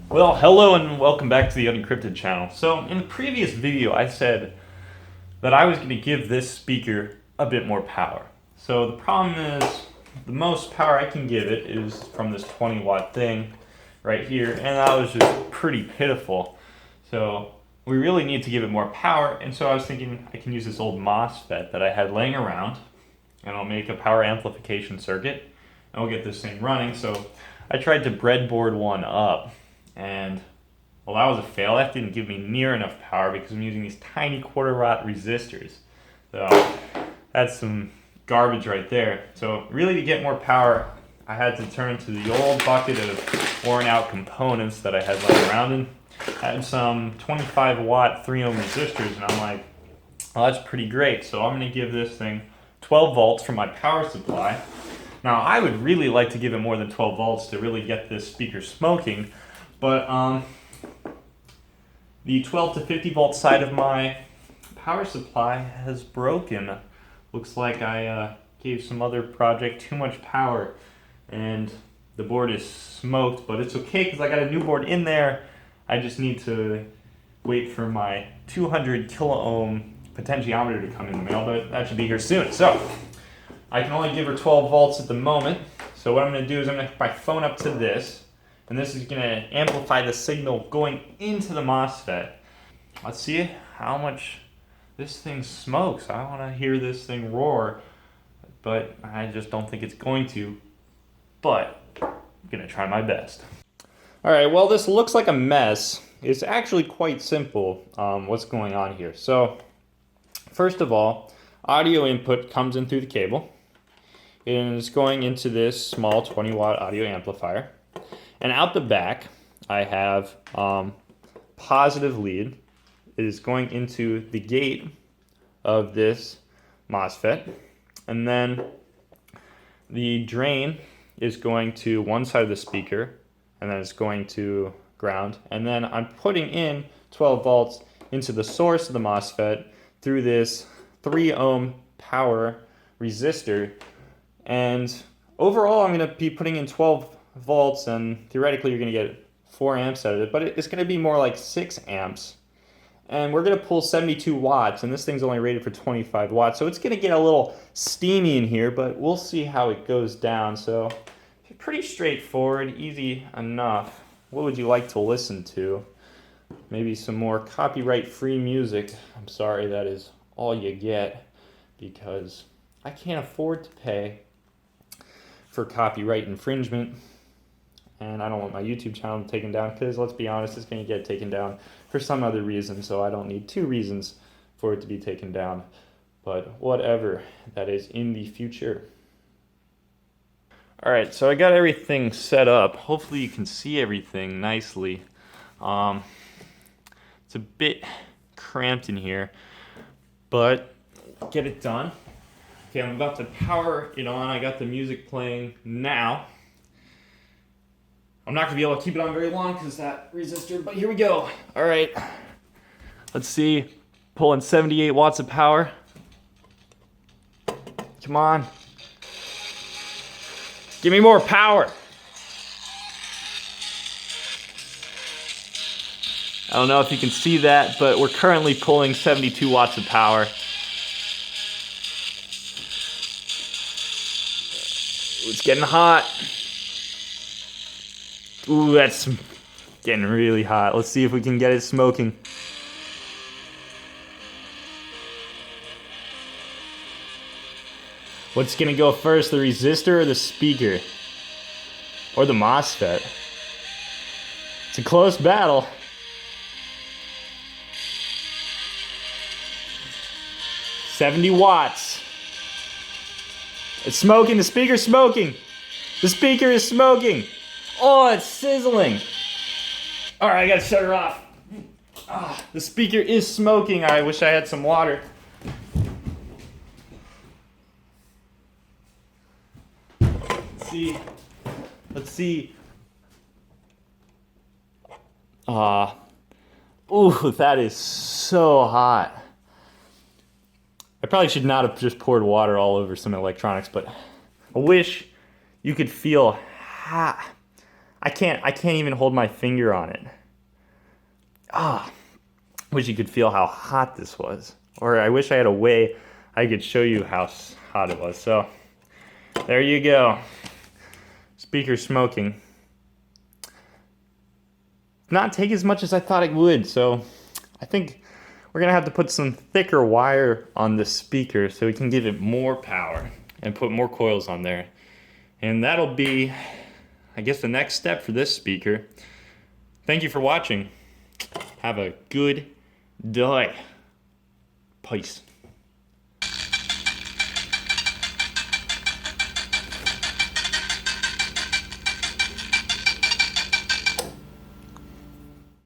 Well, hello and welcome back to the Unencrypted channel. So, in the previous video, I said that I was going to give this speaker a bit more power. So, the problem is, the most power I can give it is from this 20 watt thing right here, and that was just pretty pitiful. So, we really need to give it more power, and so I was thinking I can use this old MOSFET that I had laying around, and I'll make a power amplification circuit, and we'll get this thing running. So, I tried to breadboard one up. And well, that was a fail. That didn't give me near enough power because I'm using these tiny quarter watt resistors. So that's some garbage right there. So really, to get more power, I had to turn to the old bucket of worn out components that I had laying around, and I had some 25 watt 3 ohm resistors, and I'm like, well, that's pretty great. So I'm going to give this thing 12 volts from my power supply. Now I would really like to give it more than 12 volts to really get this speaker smoking. But the 12 to 50 volt side of my power supply has broken. Looks like I gave some other project too much power and the board is smoked, but it's okay because I got a new board in there. I just need to wait for my 200 kilo ohm potentiometer to come in the mail, but that should be here soon. So I can only give her 12 volts at the moment. So what I'm going to do is I'm going to hook my phone up to this. And this is going to amplify the signal going into the MOSFET. Let's see how much this thing smokes. I want to hear this thing roar, but I just don't think it's going to. But I'm going to try my best. All right, well, this looks like a mess. It's actually quite simple what's going on here. So first of all, audio input comes in through the cable. And it's going into this small 20 watt audio amplifier. And out the back, I have positive lead. It is going into the gate of this MOSFET. And then the drain is going to one side of the speaker, and then it's going to ground. And then I'm putting in 12 volts into the source of the MOSFET through this 3 ohm power resistor. And overall, I'm going to be putting in 12 volts, and theoretically you're going to get 4 amps out of it, but it's going to be more like 6 amps. And we're going to pull 72 watts, and this thing's only rated for 25 watts, so it's going to get a little steamy in here, but we'll see how it goes down. So pretty straightforward, easy enough. What would you like to listen to? Maybe some more copyright-free music. I'm sorry, that is all you get, because I can't afford to pay for copyright infringement. And I don't want my YouTube channel taken down because, let's be honest, it's going to get taken down for some other reason, so I don't need 2 reasons for it to be taken down. But whatever, that is in the future. Alright, so I got everything set up. Hopefully you can see everything nicely. It's a bit cramped in here, but get it done. Okay, I'm about to power it on. I got the music playing now. I'm not going to be able to keep it on very long because that resistor, but here we go. All right. Let's see. Pulling 78 watts of power. Come on. Give me more power. I don't know if you can see that, but we're currently pulling 72 watts of power. It's getting hot. Ooh, that's getting really hot. Let's see if we can get it smoking. What's gonna go first, the resistor or the speaker? Or the MOSFET? It's a close battle. $70 watts. It's smoking, the speaker's smoking. The speaker is smoking. Oh, it's sizzling. All right, I gotta shut her off. The speaker is smoking. I wish I had some water. Let's see. Ooh, that is so hot. I probably should not have just poured water all over some electronics, but I wish you could feel hot. I can't even hold my finger on it. Ah, wish you could feel how hot this was. Or I wish I had a way I could show you how hot it was. So there you go. Speaker smoking. Not take as much as I thought it would, so I think we're gonna have to put some thicker wire on this speaker so we can give it more power and put more coils on there. And that'll be, I guess, the next step for this speaker. Thank you for watching. Have a good day. Peace.